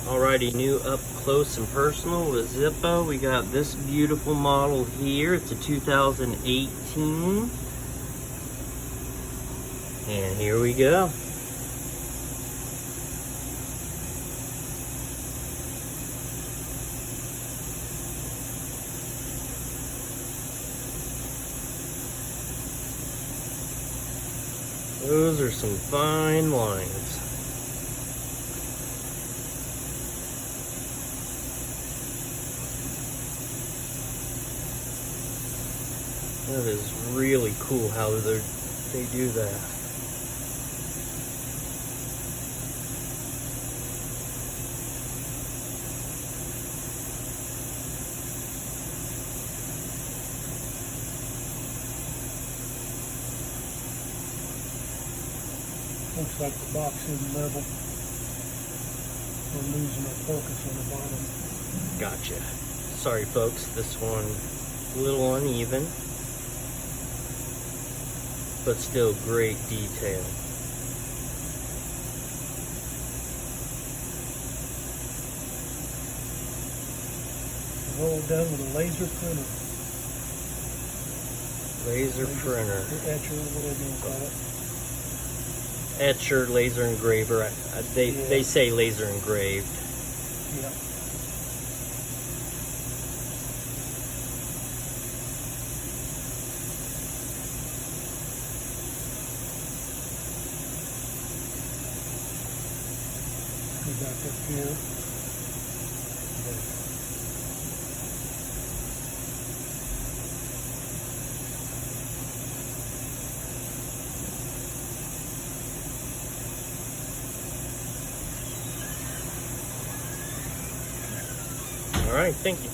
Alrighty, new up close and personal with Zippo. We got this beautiful model here. It's a 2018. And here we go. Those are some fine lines. That is really cool how they do that. Looks like the box isn't level. We're losing our focus on the bottom. Gotcha. Sorry folks, this one a little uneven, but still great detail. Roll done with a laser printer. Laser printer. Etcher, whatever you call it. Etcher, laser engraver. They say laser engraved. Yeah. Go back up here. All right, thank you.